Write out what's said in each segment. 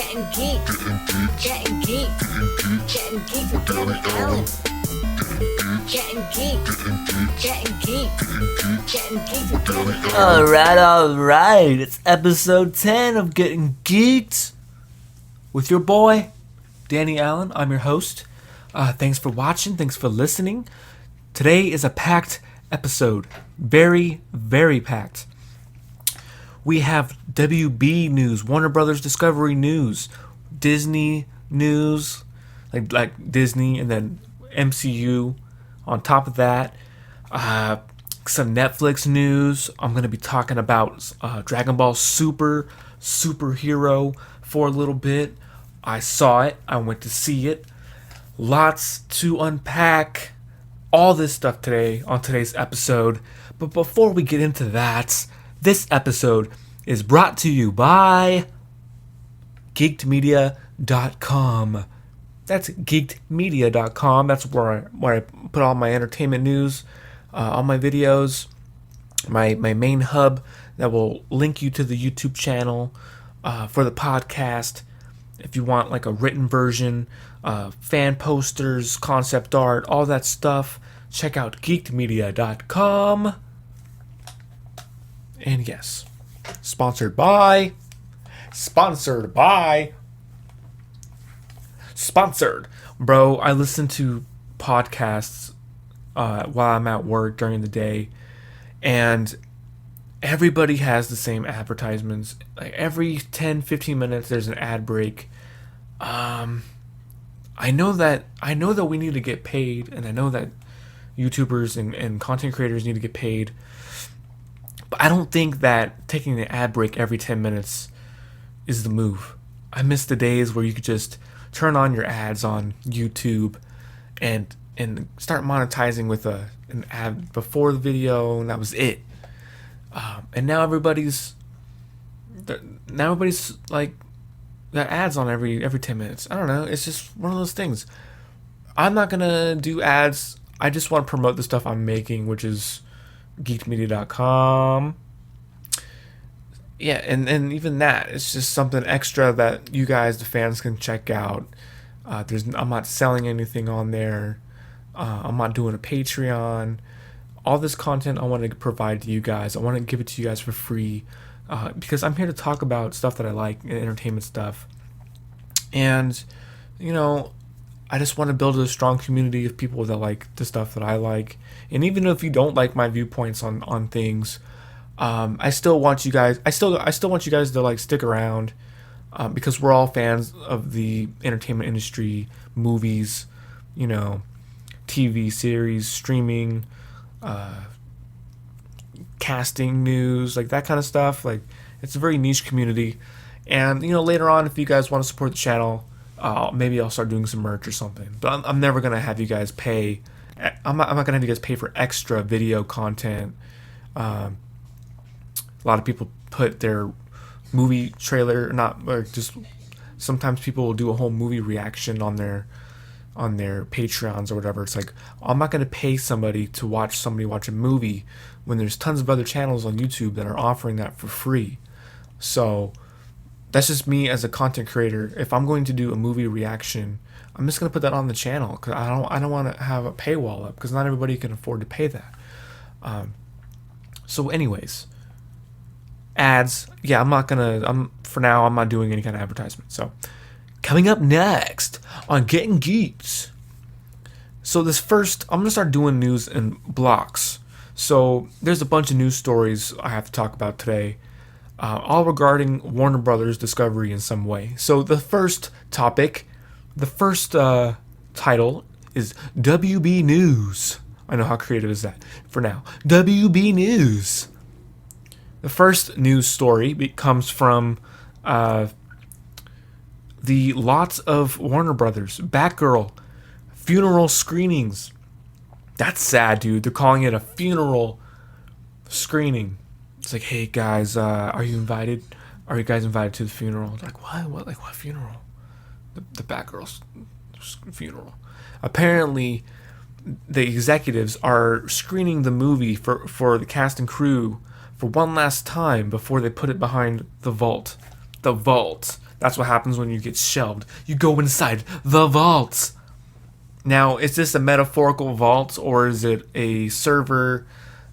Gettin Geeked. Gettin Geeked. Gettin Geeked with Danny Allen. Gettin Geeked. Gettin Geeked. Gettin Geeked with Danny Allen. Alright. It's episode 10 of Gettin Geeked with your boy, Danny Allen. I'm your host. Thanks for watching. Thanks for listening. Today is a packed episode. Very, very packed. We have WB news, Warner Brothers Discovery news, Disney news, like Disney, and then MCU on top of that. Some Netflix news. I'm going to be talking about Dragon Ball Superhero for a little bit. I saw it. I went to see it. Lots to unpack. All this stuff today on today's episode. But before we get into that, this episode is brought to you by geekedmedia.com. That's geekedmedia.com. That's where I put all my entertainment news, all my videos, my main hub that will link you to the YouTube channel for the podcast. If you want like a written version, fan posters, concept art, all that stuff, check out geekedmedia.com. And yes, sponsored by. Bro, I listen to podcasts while I'm at work during the day, and everybody has the same advertisements. Like every 10-15 minutes there's an ad break. I know that we need to get paid, and I know that YouTubers and content creators need to get paid. But I don't think that taking the ad break every 10 minutes is the move. I miss the days where you could just turn on your ads on YouTube and start monetizing with an ad before the video, and that was it. And now everybody's like got ads on every 10 minutes. I don't know. It's just one of those things. I'm not gonna do ads. I just want to promote the stuff I'm making, which is geekmedia.com. Yeah, and even that, it's just something extra that you guys, the fans, can check out. I'm not selling anything on there. I'm not doing a Patreon. All this content I want to provide to you guys. I want to give it to you guys for free because I'm here to talk about stuff that I like, entertainment stuff. And, you know, I just want to build a strong community of people that like the stuff that I like. And even if you don't like my viewpoints on things, I still want you guys. I still want you guys to like stick around because we're all fans of the entertainment industry, movies, you know, TV series, streaming, casting news, like that kind of stuff. Like it's a very niche community. And you know, later on, if you guys want to support the channel, maybe I'll start doing some merch or something. But I'm never gonna have you guys pay. I'm not gonna have you guys pay for extra video content. A lot of people put their movie trailer, or just sometimes people will do a whole movie reaction on their Patreons or whatever. It's like, I'm not gonna pay somebody to watch somebody watch a movie when there's tons of other channels on YouTube that are offering that for free. So that's just me as a content creator. If I'm going to do a movie reaction, I'm just gonna put that on the channel because I don't want to have a paywall up because not everybody can afford to pay that. So anyways, ads. Yeah, for now I'm not doing any kind of advertisement. So coming up next on Gettin Geeked. So I'm gonna start doing news in blocks. So there's a bunch of news stories I have to talk about today. All regarding Warner Brothers Discovery in some way. So the first topic, the first title is WB News. I know, how creative is that for now? WB News. The first news story comes from the lots of Warner Brothers Batgirl funeral screenings. That's sad, dude. They're calling it a funeral screening. It's like, hey guys, are you invited? Are you guys invited to the funeral? Like, what? Like, what funeral? The Batgirl's funeral. Apparently, the executives are screening the movie for the cast and crew for one last time before they put it behind the vault. The vault. That's what happens when you get shelved. You go inside the vault. Now, is this a metaphorical vault, or is it a server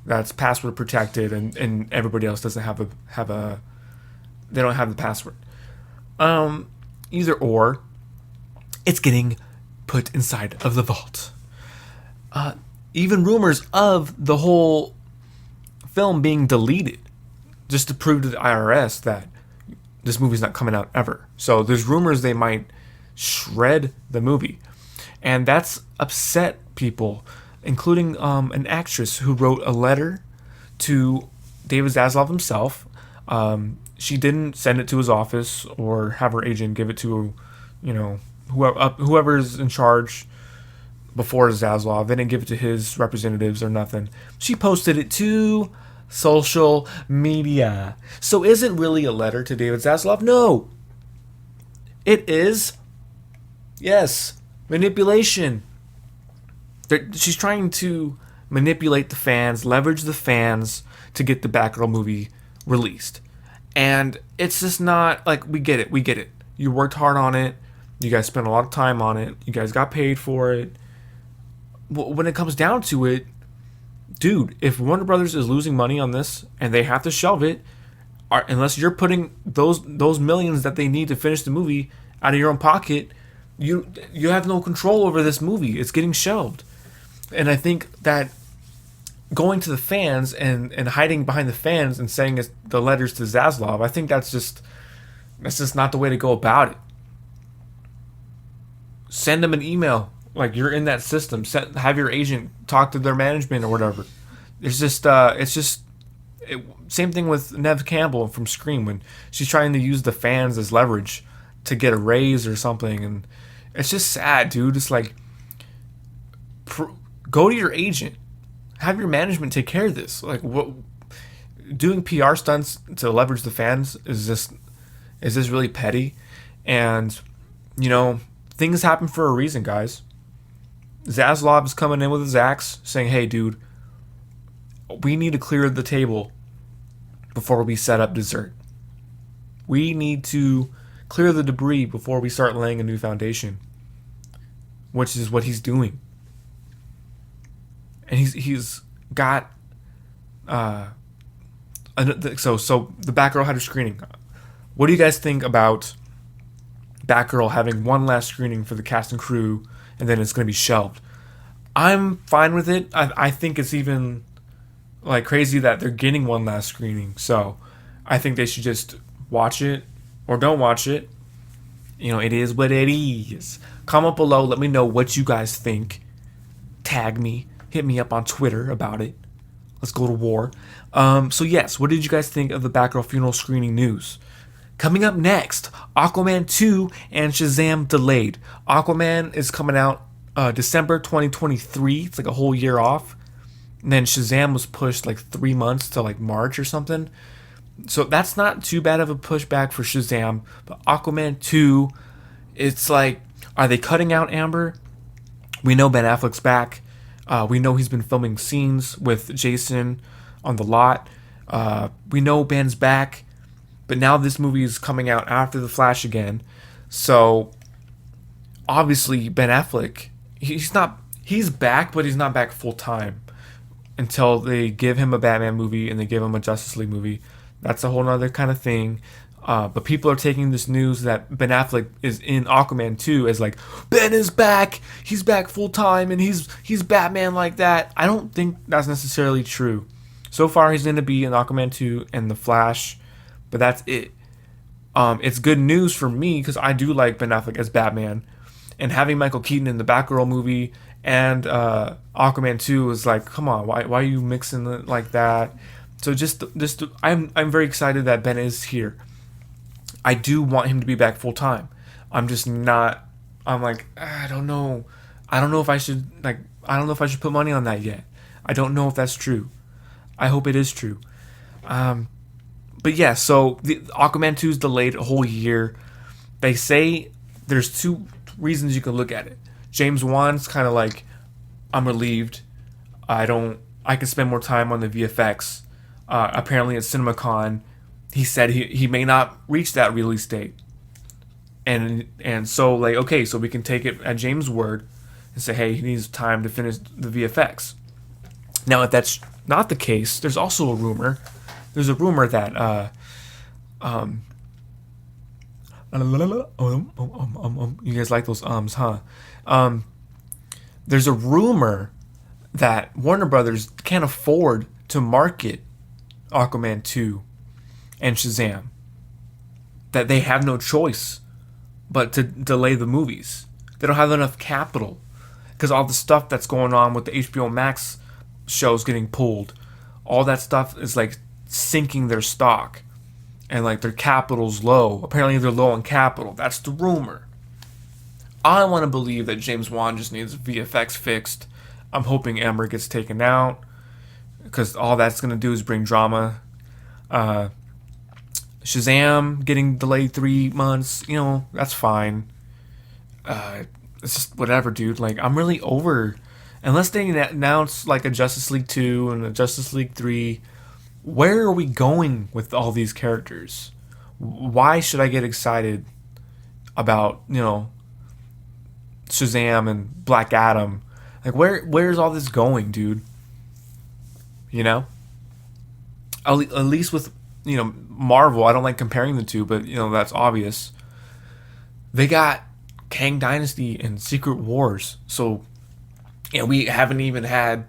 that's password protected and everybody else doesn't have a they don't have the password? Either or, it's getting put inside of the vault. Even rumors of the whole film being deleted, just to prove to the IRS that this movie's not coming out ever. So there's rumors they might shred the movie, and that's upset people, including an actress who wrote a letter to David Zaslav himself. She didn't send it to his office or have her agent give it to, whoever's in charge before Zaslav. They didn't give it to his representatives or nothing. She posted it to social media. So is it really a letter to David Zaslav? No. It is, yes, manipulation. She's trying to manipulate the fans, leverage the fans to get the Batgirl movie released. And it's just not, like, we get it. You worked hard on it. You guys spent a lot of time on it. You guys got paid for it. When it comes down to it, dude, if Warner Brothers is losing money on this and they have to shelve it, unless you're putting those millions that they need to finish the movie out of your own pocket, you have no control over this movie. It's getting shelved. And I think that going to the fans and hiding behind the fans and saying it's the letters to Zaslav, I think that's just not the way to go about it. Send them an email. Like, you're in that system. Have your agent talk to their management or whatever. Same thing with Neve Campbell from Scream when she's trying to use the fans as leverage to get a raise or something, and it's just sad, dude. It's like, go to your agent, have your management take care of this. Like, what doing PR stunts to leverage the fans is this really petty? And things happen for a reason, guys. Zaslav is coming in with his axe saying, hey, dude, we need to clear the table before we set up dessert. We need to clear the debris before we start laying a new foundation, which is what he's doing. And he's got so the Batgirl had a screening. What do you guys think about Batgirl having one last screening for the cast and crew, and then it's going to be shelved? I'm fine with it. I think it's even like crazy that they're getting one last screening. So I think they should just watch it or don't watch it. It is what it is. Comment below. Let me know what you guys think. Tag me. Hit me up on Twitter about it. Let's go to war. So yes, what did you guys think of the Batgirl funeral screening news? Coming up next, Aquaman 2 and Shazam delayed. Aquaman is coming out December 2023. It's like a whole year off. And then Shazam was pushed like 3 months to like March or something. So that's not too bad of a pushback for Shazam. But Aquaman 2, it's like, are they cutting out Amber? We know Ben Affleck's back. We know he's been filming scenes with Jason on the lot. We know Ben's back. But now this movie is coming out after The Flash again. So obviously Ben Affleck, he's back, but he's not back full time until they give him a Batman movie and they give him a Justice League movie. That's a whole other kind of thing. But people are taking this news that Ben Affleck is in Aquaman 2 as like, Ben is back. He's back full time and he's Batman like that. I don't think that's necessarily true. So far he's going to be in Aquaman 2 and The Flash, but that's it. It's good news for me because I do like Ben Affleck as Batman, and having Michael Keaton in the Batgirl movie and Aquaman 2 is like, come on, why are you mixing it like that? So just I'm very excited that Ben is here. I do want him to be back full time. I'm just not. I'm like, I don't know. I don't know if I should put money on that yet. I don't know if that's true. I hope it is true. But yeah, so the Aquaman 2 is delayed a whole year. They say there's two reasons you can look at it. James Wan's kind of like, I'm relieved. I can spend more time on the VFX. Apparently at CinemaCon, he said he may not reach that release date. And so like, okay, so we can take it at James' word and say, hey, he needs time to finish the VFX. Now, if that's not the case, there's also a rumor. There's a rumor that you guys like those ums, huh? There's a rumor that Warner Brothers can't afford to market Aquaman 2 and Shazam. That they have no choice but to delay the movies. They don't have enough capital because all the stuff that's going on with the HBO Max shows getting pulled, all that stuff is like sinking their stock, and like their capital's low. Apparently they're low on capital. That's the rumor. I want to believe that James Wan just needs VFX fixed. I'm hoping Ember gets taken out because all that's going to do is bring drama. Shazam getting delayed 3 months, that's fine. It's just whatever, dude. Like, I'm really over. Unless they announce like a Justice League 2 and a Justice League 3, where are we going with all these characters? Why should I get excited about, Shazam and Black Adam? Like, where's all this going, dude? At least with, Marvel, I don't like comparing the two, but, that's obvious. They got Kang Dynasty and Secret Wars. So, we haven't even had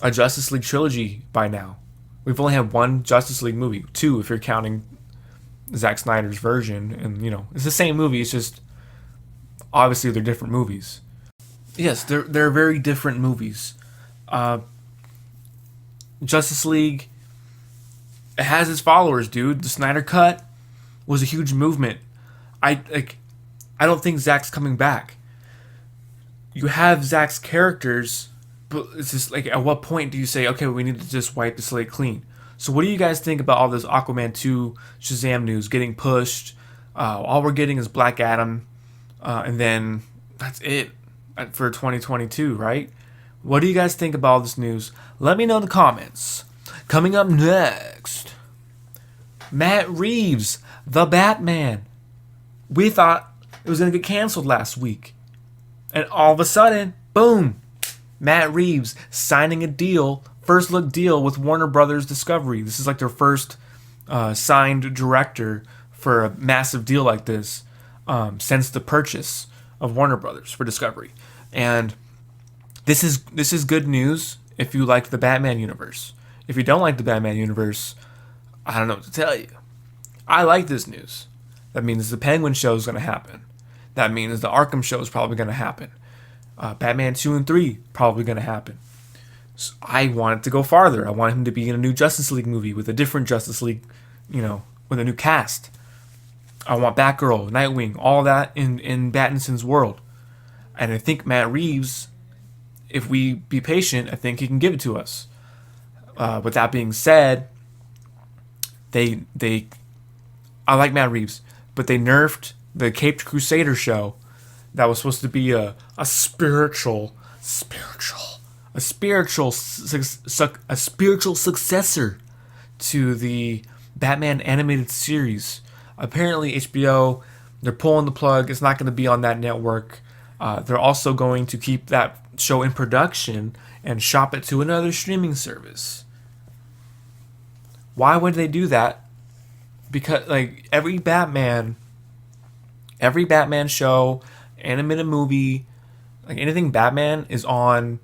a Justice League trilogy by now. We've only had one Justice League movie. 2 if you're counting Zack Snyder's version. And, it's the same movie. It's just, obviously, they're different movies. Yes, they're very different movies. Justice League, it has its followers, dude. The Snyder Cut was a huge movement. I don't think Zack's coming back. You have Zack's characters, but it's just like, at what point do you say, okay, we need to just wipe the slate clean? So what do you guys think about all this Aquaman 2 Shazam news getting pushed? All we're getting is Black Adam, and then that's it for 2022, right? What do you guys think about all this news? Let me know in the comments. Coming up next, Matt Reeves, the Batman. We thought it was going to get canceled last week. And all of a sudden, boom, Matt Reeves signing a deal, first look deal with Warner Brothers Discovery. This is like their first signed director for a massive deal like this since the purchase of Warner Brothers for Discovery. And this is good news if you like the Batman universe. If you don't like the Batman universe, I don't know what to tell you. I like this news. That means the Penguin show is going to happen. That means the Arkham show is probably going to happen. Batman 2 and 3 probably going to happen. So I want it to go farther. I want him to be in a new Justice League movie with a different Justice League, with a new cast. I want Batgirl, Nightwing, all that in Pattinson's world. And I think Matt Reeves, if we be patient, I think he can give it to us. With that being said, I like Matt Reeves, but they nerfed the Caped Crusader show that was supposed to be a spiritual successor to the Batman animated series. Apparently HBO, they're pulling the plug. It's not going to be on that network. They're also going to keep that show in production and shop it to another streaming service. Why would they do that? Because like every Batman show, animated movie, like anything Batman is on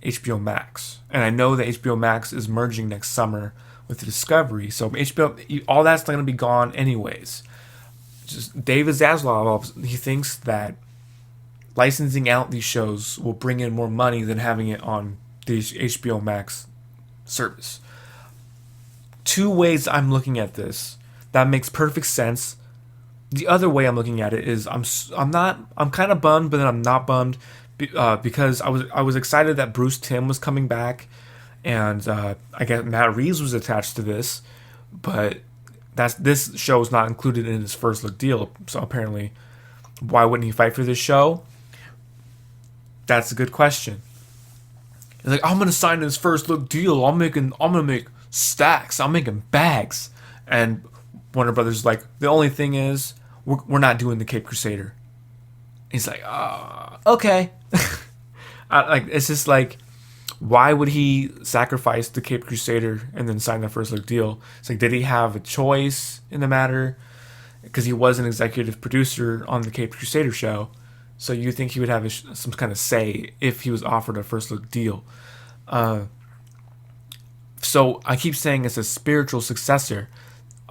HBO Max. And I know that HBO Max is merging next summer with Discovery. So HBO, all that's going to be gone anyways. Just David Zaslav, he thinks that licensing out these shows will bring in more money than having it on the HBO Max service. 2 ways I'm looking at this that makes perfect sense. The other way I'm looking at it is I'm kind of bummed, but then I'm not bummed because I was excited that Bruce Timm was coming back, and I guess Matt Reeves was attached to this, but this show is not included in his first look deal. So apparently, why wouldn't he fight for this show? That's a good question. He's like, I'm gonna sign his first look deal. I'm gonna make stacks. I'm making bags. And Warner Brothers is like, the only thing is, we're not doing the Cape Crusader. He's like, okay. It's just like, why would he sacrifice the Cape Crusader and then sign the first look deal? It's like, did he have a choice in the matter? Because he was an executive producer on the Cape Crusader show, so you think he would have some kind of say if he was offered a first look deal. So I keep saying it's a spiritual successor.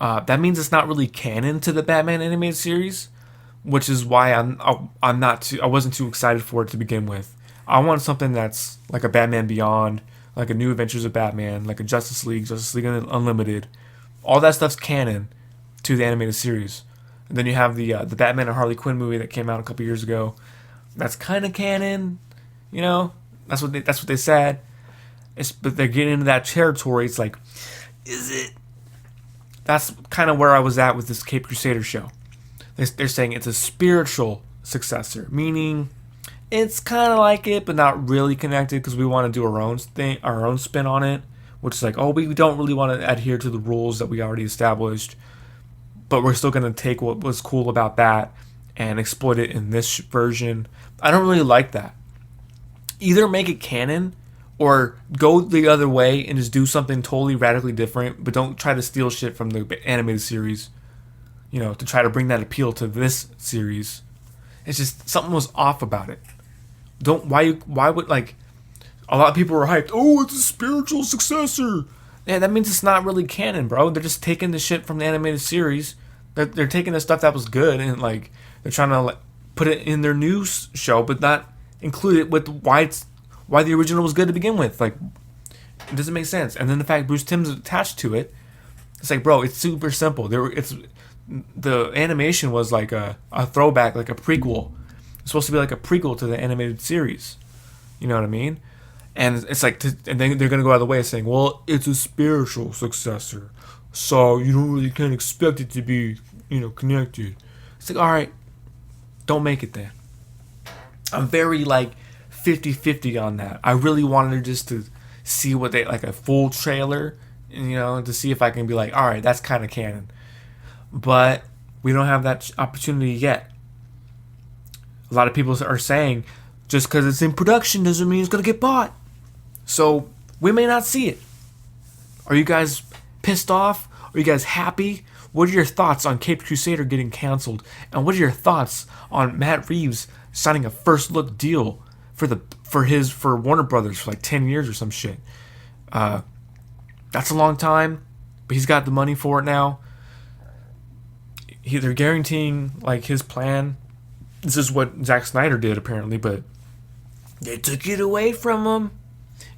That means it's not really canon to the Batman animated series, which is why I wasn't too excited for it to begin with. I want something that's like a Batman Beyond, like a New Adventures of Batman, like a Justice League Unlimited. All that stuff's canon to the animated series. And then you have the Batman and Harley Quinn movie that came out a couple years ago. That's kind of canon, you know. That's what they said. But they're getting into that territory. It's like, is it? That's kind of where I was at with this Cape Crusader show. They're saying it's a spiritual successor, meaning it's kind of like it, but not really connected, because we want to do our own spin on it, which is like, oh, we don't really want to adhere to the rules that we already established, but we're still going to take what was cool about that and exploit it in this version. I don't really like that. Either make it canon or go the other way and just do something totally radically different, but don't try to steal shit from the animated series, you know, to try to bring that appeal to this series. It's just something was off about it. Why would, like, a lot of people were hyped, oh, it's a spiritual successor. Yeah, that means it's not really canon, bro. They're just taking the shit from the animated series. They're taking the stuff that was good and, like, they're trying to, like, put it in their new show, but not include it with why the original was good to begin with. Like, it doesn't make sense. And then the fact Bruce Timm's attached to it, it's like, bro, it's super simple. The animation was like a throwback, like a prequel. It's supposed to be like a prequel to the animated series. You know what I mean? And it's like, and then they're gonna go out of the way saying, well, it's a spiritual successor, so you can't expect it to be, you know, connected. It's like, all right, don't make it then. I'm very like 50-50 on that. I really wanted just to see what they, like, a full trailer, you know, to see if I can be like, all right, that's kind of canon. But we don't have that opportunity yet. A lot of people are saying just because it's in production doesn't mean it's going to get bought. So we may not see it. Are you guys pissed off? Are you guys happy? What are your thoughts on Cape Crusader getting canceled? And what are your thoughts on Matt Reeves signing a first look deal for Warner Brothers for like 10 years or some shit? That's a long time, but he's got the money for it now. They're guaranteeing, like, his plan. This is what Zack Snyder did, apparently, but they took it away from him.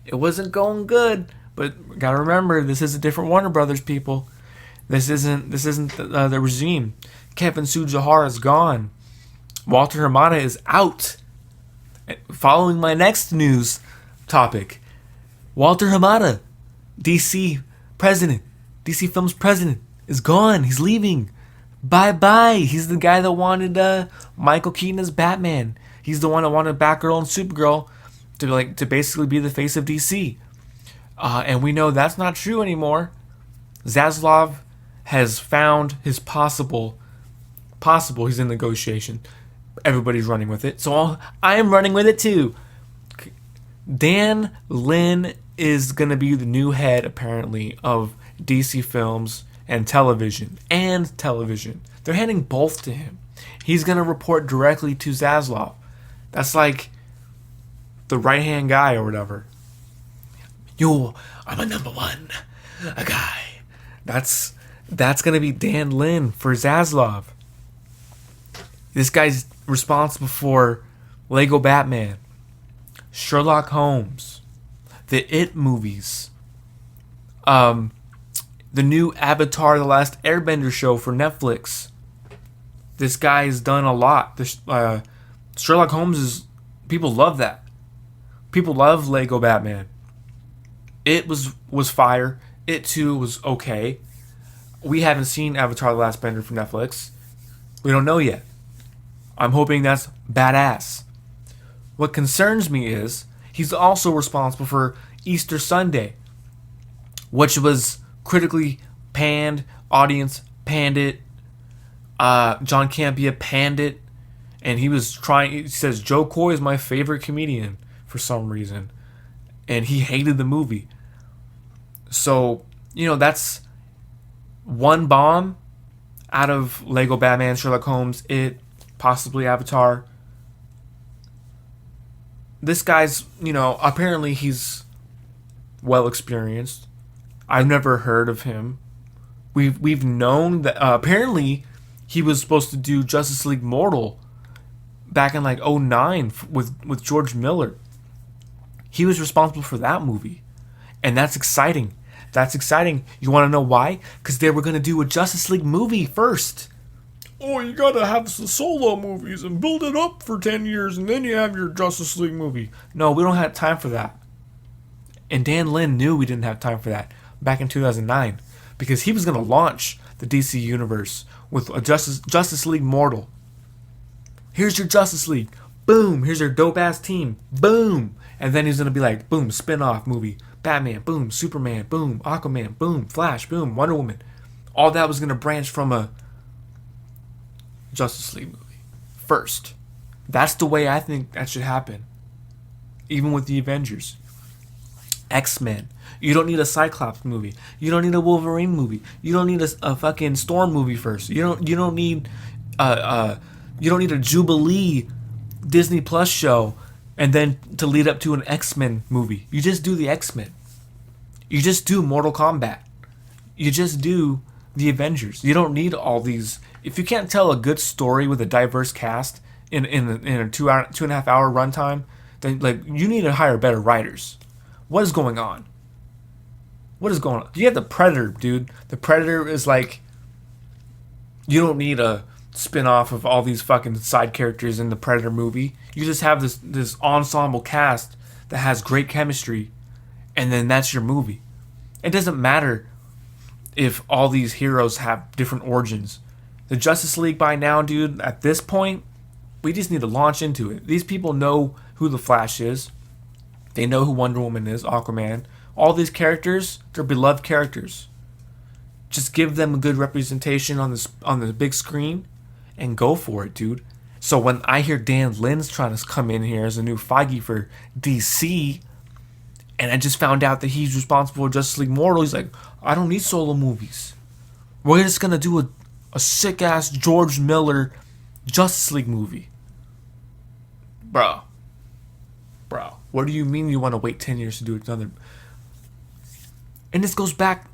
It wasn't going good, but gotta remember, this is a different Warner Brothers, people. This isn't the regime. Kevin Tsujihara is gone. Walter Hamada is out. Following my next news topic, Walter Hamada, DC Films president, is gone. He's leaving. Bye-bye. He's the guy that wanted Michael Keaton as Batman. He's the one that wanted Batgirl and Supergirl to basically be the face of DC. And we know that's not true anymore. Zaslav has found his possible. He's in negotiation. Everybody's running with it. So I am running with it too. Dan Lin is going to be the new head, apparently, of DC Films and television. They're handing both to him. He's going to report directly to Zaslav. That's like the right-hand guy or whatever. Yo, I'm a number one. A guy. That's going to be Dan Lin for Zaslav. This guy's responsible for Lego Batman, Sherlock Holmes, the It movies, the new Avatar: The Last Airbender show for Netflix. This guy's done a lot. Sherlock Holmes people love that. People love Lego Batman. It was fire. It too was okay. We haven't seen Avatar: The Last Airbender for Netflix. We don't know yet. I'm hoping that's badass. What concerns me is he's also responsible for Easter Sunday, which was critically panned. Audience panned it. John Campea panned it, and he says Joe Coy is my favorite comedian for some reason, and he hated the movie. So, that's one bomb out of Lego Batman, Sherlock Holmes, It, possibly Avatar. This guy's, apparently he's well experienced. I've never heard of him. We've known that apparently he was supposed to do Justice League Mortal back in like '09 with George Miller. He was responsible for that movie, and that's exciting. That's exciting. You want to know why? Because they were going to do a Justice League movie first. Oh, you got to have the solo movies and build it up for 10 years, and then you have your Justice League movie. No, we don't have time for that. And Dan Lin knew we didn't have time for that back in 2009, because he was going to launch the DC Universe with a Justice League Mortal. Here's your Justice League. Boom. Here's your dope-ass team. Boom. And then he's going to be like, boom, spin-off movie. Batman, boom, Superman, boom, Aquaman, boom, Flash, boom, Wonder Woman. All that was going to branch from a Justice League movie first. That's the way I think that should happen. Even with the Avengers. X-Men. You don't need a Cyclops movie. You don't need a Wolverine movie. You don't need a fucking Storm movie first. You don't need a Jubilee Disney Plus show and then to lead up to an X-Men movie. You just do the X-Men. You just do Mortal Kombat. You just do the Avengers. You don't need all these. If you can't tell a good story with a diverse cast in a 2.5 hour runtime, then you need to hire better writers. What is going on? What is going on? You have the Predator, dude. The Predator is like, you don't need a spin-off of all these fucking side characters in the Predator movie. You just have this ensemble cast that has great chemistry, and then that's your movie. It doesn't matter if all these heroes have different origins. The Justice League by now, dude, at this point, we just need to launch into it. These people know who the Flash is. They know who Wonder Woman is, Aquaman. All these characters, they're beloved characters. Just give them a good representation on the big screen and go for it, dude. So when I hear Dan Lin's trying to come in here as a new Feige for DC, and I just found out that he's responsible for Justice League Mortal, he's like, I don't need solo movies. We're just going to do a sick-ass George Miller Justice League movie. Bro, what do you mean you want to wait 10 years to do another? And this goes back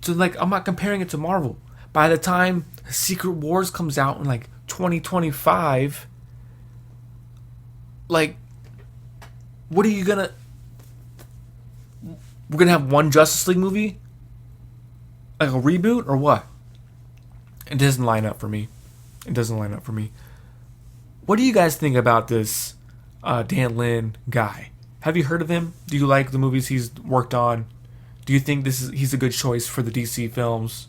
to, I'm not comparing it to Marvel. By the time Secret Wars comes out in 2025, what are you gonna? We're gonna have one Justice League movie, like a reboot, or what? It doesn't line up for me. What do you guys think about this Dan Lin guy? Have you heard of him? Do you like the movies he's worked on? Do you think he's a good choice for the DC films?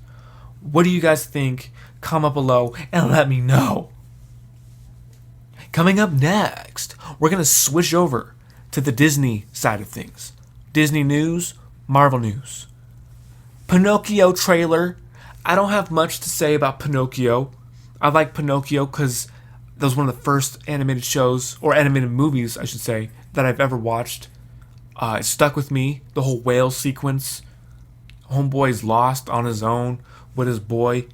What do you guys think? Comment below and let me know. Coming up next, we're going to switch over to the Disney side of things. Disney news, Marvel news. Pinocchio trailer. I don't have much to say about Pinocchio. I like Pinocchio because that was one of the first animated shows, or animated movies, I should say, that I've ever watched. It stuck with me. The whole whale sequence. Homeboy's lost on his own with his boy,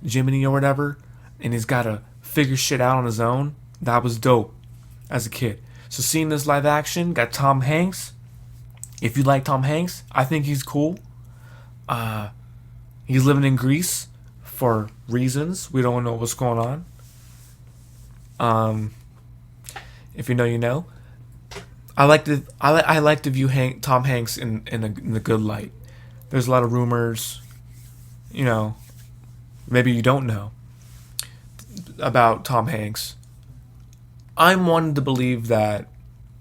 Jiminy or whatever, and he's got to figure shit out on his own. That was dope as a kid. So seeing this live action, got Tom Hanks. If you like Tom Hanks, I think he's cool. He's living in Greece for reasons. We don't know what's going on. If you know, you know. I like to view Tom Hanks in the good light. There's a lot of rumors, maybe you don't know about Tom Hanks. I'm wanting to believe that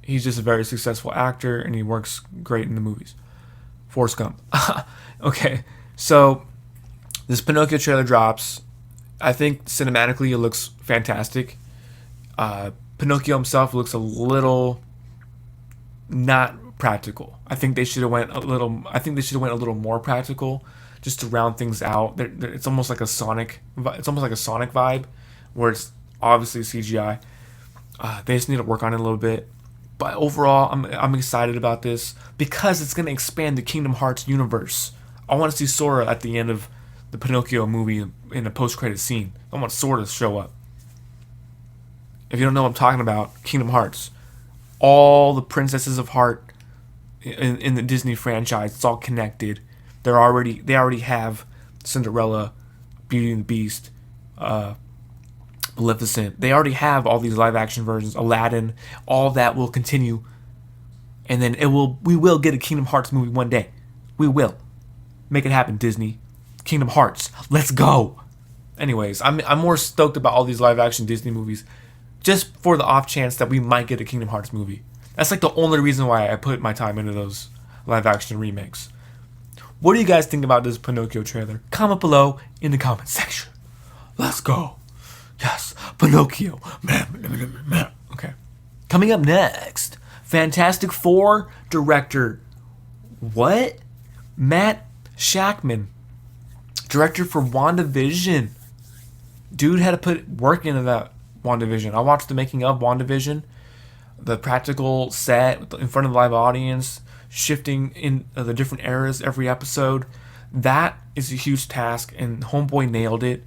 he's just a very successful actor and he works great in the movies. Forrest Gump. Okay, so this Pinocchio trailer drops. I think cinematically it looks fantastic. Pinocchio himself looks a little not practical. I think they should have went a little more practical. just to round things out. It's almost like a Sonic. It's almost like a Sonic vibe, where it's obviously CGI. They just need to work on it a little bit. But overall, I'm excited about this because it's going to expand the Kingdom Hearts universe. I want to see Sora at the end of the Pinocchio movie in a post-credit scene. I want Sora to show up. If you don't know what I'm talking about, Kingdom Hearts. All the princesses of heart in the Disney franchise, it's all connected. They already have Cinderella, Beauty and the Beast, Maleficent. They already have all these live action versions. Aladdin, all that will continue, and then we will get a Kingdom Hearts movie one day. We will make it happen, Disney. Kingdom Hearts, let's go. Anyways, I'm more stoked about all these live action Disney movies, just for the off chance that we might get a Kingdom Hearts movie. That's like the only reason why I put my time into those live action remakes. What do you guys think about this Pinocchio trailer? Comment below in the comment section. Let's go. Yes, Pinocchio. Okay. Coming up next, Fantastic Four director. What? Matt Shakman, director for WandaVision. Dude had to put work into that WandaVision. I watched the making of WandaVision, the practical set in front of the live audience, shifting in the different eras every episode. That is a huge task, and Homeboy nailed it.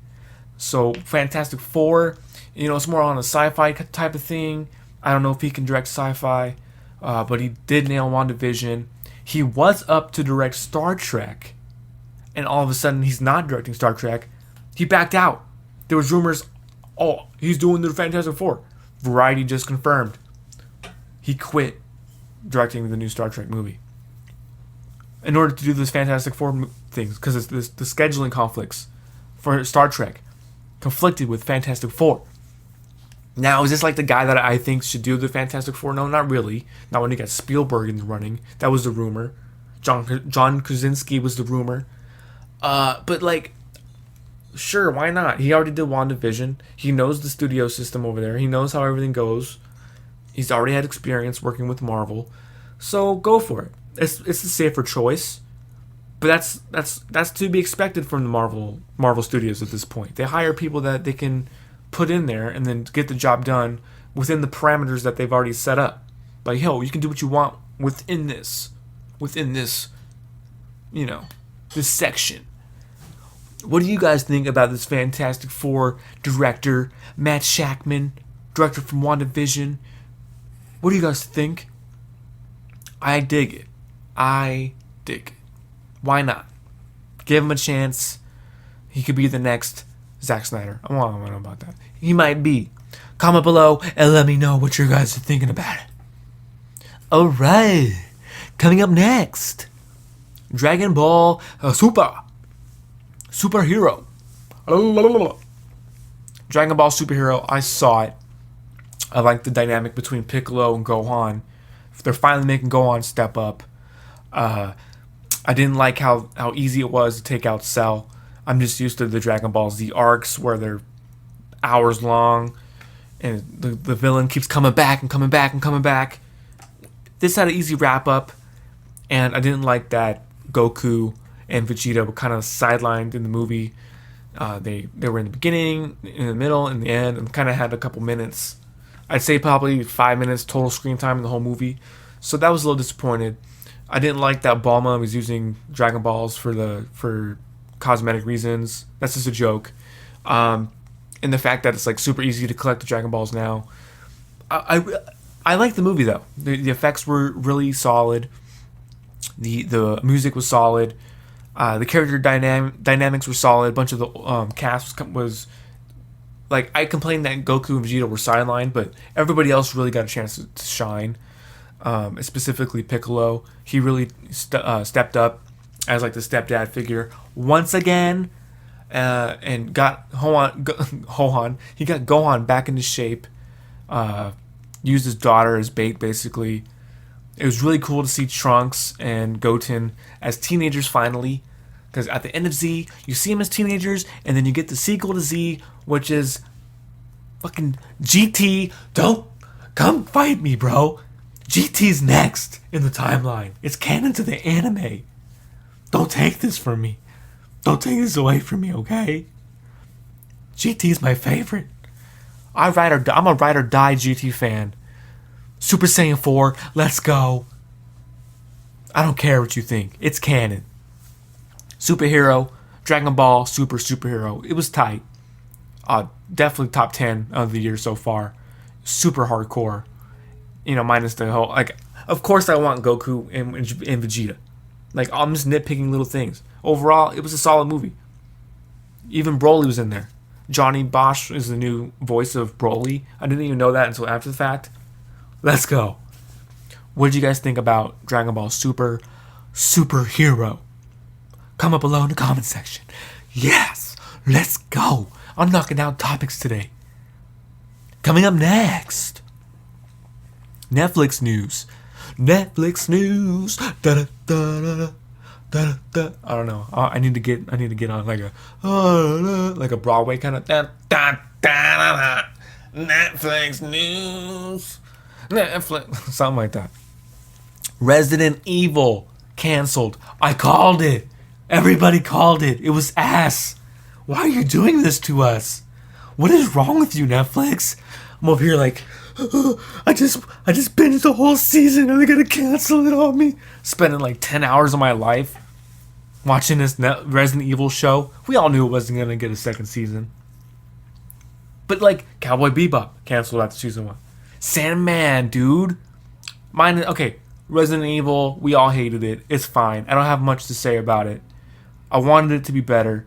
So Fantastic Four, it's more on a sci-fi type of thing. I don't know if he can direct sci-fi, but he did nail WandaVision. He was up to direct Star Trek, and all of a sudden he's not directing Star Trek. He backed out. There was rumors, he's doing the Fantastic Four. Variety just confirmed he quit directing the new Star Trek movie in order to do this Fantastic Four things, because it's the scheduling conflicts for Star Trek conflicted with Fantastic Four. Now, is this like the guy that I think should do the Fantastic Four? No, not really. Not when you got Spielberg in the running. That was the rumor. John Krasinski was the rumor. But like, sure, why not? He already did WandaVision. He knows the studio system over there. He knows how everything goes. He's already had experience working with Marvel. So go for it. It's a safer choice. But that's to be expected from the Marvel Studios at this point. They hire people that they can put in there and then get the job done within the parameters that they've already set up. Like, you can do what you want within this, this section. What do you guys think about this Fantastic Four director, Matt Shakman, director from WandaVision? What do you guys think? I dig it. Why not? Give him a chance. He could be the next Zack Snyder. I don't know about that. He might be. Comment below and let me know what you guys are thinking about it. Alright. Coming up next, Dragon Ball Superhero. Dragon Ball Superhero. I saw it. I like the dynamic between Piccolo and Gohan. They're finally making Gohan step up. I didn't like how easy it was to take out Cell. I'm just used to the Dragon Ball Z arcs where they're hours long and the villain keeps coming back and coming back and coming back. This had an easy wrap up, and I didn't like that Goku and Vegeta were kind of sidelined in the movie. They were in the beginning, in the middle, in the end, and kind of had a couple minutes. I'd say probably 5 minutes total screen time in the whole movie. So that was a little disappointed. I didn't like that Bulma was using Dragon Balls for cosmetic reasons. That's just a joke. And the fact that it's like super easy to collect the Dragon Balls now. I like the movie though. The effects were really solid. The music was solid. The character dynamics were solid. A bunch of the cast was like, I complained that Goku and Vegeta were sidelined, but everybody else really got a chance to shine. Specifically Piccolo, he really stepped up as like the stepdad figure once again, and got Gohan. He got Gohan back into shape. Used his daughter as bait, basically. It was really cool to see Trunks and Goten as teenagers finally, because at the end of Z, you see them as teenagers, and then you get the sequel to Z, which is fucking GT. Don't come fight me, bro. GT's next in the timeline. It's canon to the anime. Don't take this from me. Don't take this away from me, okay? GT's my favorite. I'm a ride or die GT fan. Super Saiyan 4, let's go. I don't care what you think. It's canon. Superhero, Dragon Ball, superhero. It was tight. Definitely top 10 of the year so far. Super hardcore. Minus the whole, of course I want Goku and Vegeta. I'm just nitpicking little things. Overall, it was a solid movie. Even Broly was in there. Johnny Bosch is the new voice of Broly. I didn't even know that until after the fact. Let's go. What did you guys think about Dragon Ball Superhero? Comment below in the comment section. Yes, let's go. I'm knocking down topics today. Coming up next, Netflix news. Da, da, da, da, da, da. I don't know. I need to get on like a Broadway kind of Netflix news. Netflix, something like that. Resident Evil canceled. I called it. Everybody called it. It was ass. Why are you doing this to us? What is wrong with you, Netflix? I'm over here like, I just binged the whole season and they're gonna cancel it on me. Spending 10 hours of my life watching this Resident Evil show. We all knew it wasn't gonna get a second season. But Cowboy Bebop canceled after season 1. Sandman, dude. Resident Evil, we all hated it. It's fine. I don't have much to say about it. I wanted it to be better.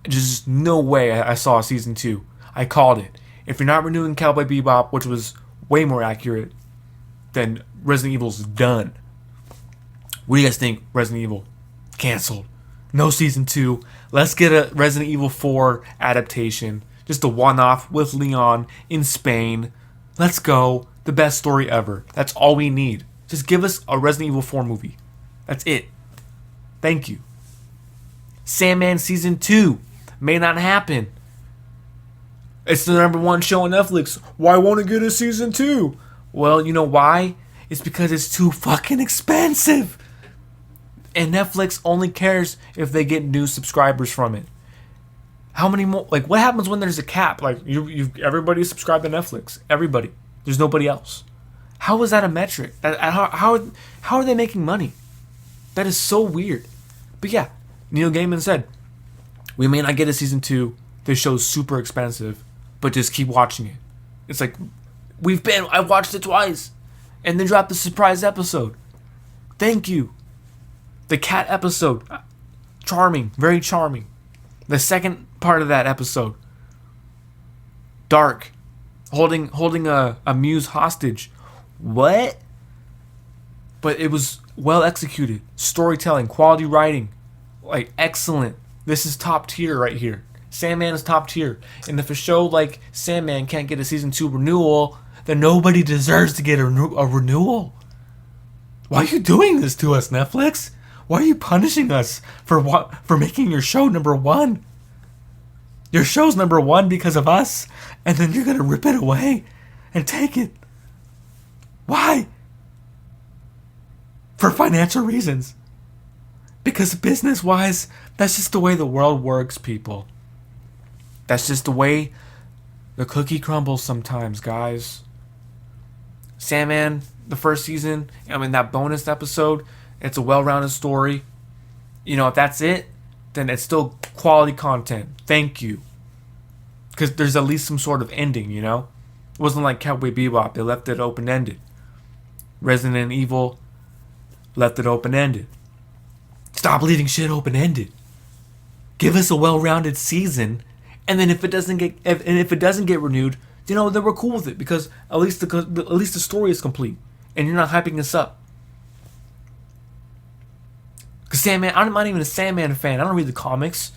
Just no way I saw season 2. I called it. If you're not renewing Cowboy Bebop, which was way more accurate, then Resident Evil's done. What do you guys think? Resident Evil canceled. No season 2. Let's get a Resident Evil 4 adaptation. Just a one-off with Leon in Spain. Let's go. The best story ever. That's all we need. Just give us a Resident Evil 4 movie. That's it. Thank you. Sandman season 2 may not happen. It's the #1 show on Netflix. Why won't it get a season 2? Well, you know why? It's because it's too fucking expensive. And Netflix only cares if they get new subscribers from it. How many more? What happens when there's a cap? Everybody subscribed to Netflix. Everybody. There's nobody else. How is that a metric? How are they making money? That is so weird. But yeah, Neil Gaiman said, we may not get a season 2. This show's super expensive, but just keep watching it. It's I watched it twice, and then dropped the surprise episode. Thank you. The cat episode, charming, very charming. The second part of that episode, dark, holding a muse hostage. What? But it was well executed. Storytelling, quality writing, excellent. This is top tier right here. Sandman is top tier. And if a show like Sandman can't get a season 2 renewal, then nobody deserves to get a renewal. Why are you doing this to us, Netflix? Why are you punishing us for making your show #1? Your show's #1 because of us, and then you're gonna rip it away and take it. Why? For financial reasons. Because business-wise, that's just the way the world works, people. That's just the way the cookie crumbles sometimes, guys. Sandman, the first season, that bonus episode, it's a well-rounded story. If that's it, then it's still quality content. Thank you. Because there's at least some sort of ending, It wasn't like Cowboy Bebop. They left it open-ended. Resident Evil left it open-ended. Stop leaving shit open-ended. Give us a well-rounded season, and then if it doesn't get renewed, then we're cool with it because at least the story is complete, and you're not hyping us up. Because Sandman, I'm not even a Sandman fan. I don't read the comics,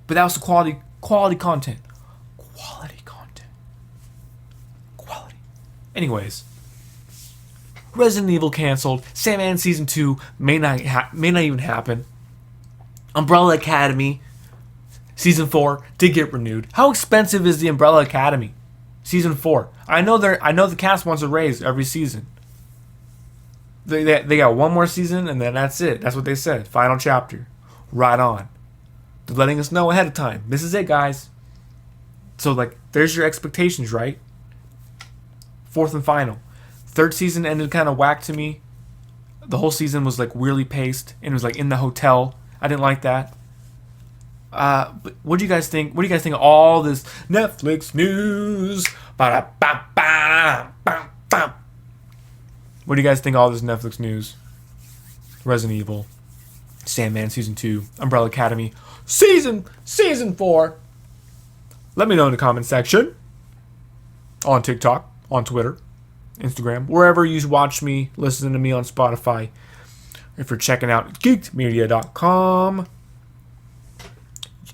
but that was the quality content. Quality. Anyways, Resident Evil canceled. Sandman season 2 may not even happen. Umbrella Academy season 4 did get renewed. How expensive is the Umbrella Academy season 4? I know the cast wants a raise every season. They got one more season and then that's it. That's what they said. Final chapter. Right on. They're letting us know ahead of time. This is it, guys. So, like, there's your expectations, right? Fourth and final. Third season ended kind of whack to me. The whole season was, like, weirdly paced. And it was, like, in the hotel. I didn't like that. But what do you guys think? What do you guys think of all this Netflix news? What do you guys think of all this Netflix news? Resident Evil, Sandman Season 2, Umbrella Academy, Season 4. Let me know in the comment section. On TikTok, on Twitter, Instagram, wherever you watch me, listen to me on Spotify. If you're checking out geekedmedia.com,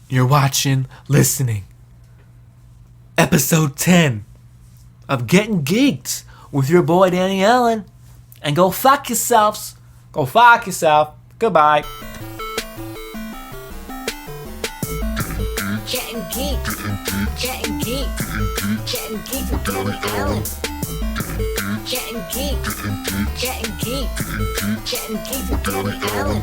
you're watching, listening. Episode 10 of Gettin Geeked with your boy Danny Allen. And go fuck yourselves. Go fuck yourself. Goodbye. Gettin Geeked. Gettin Geeked. Gettin Geeked with Danny Allen. Gettin Geeked. Gettin Geeked. Gettin Geeked with Danny Allen.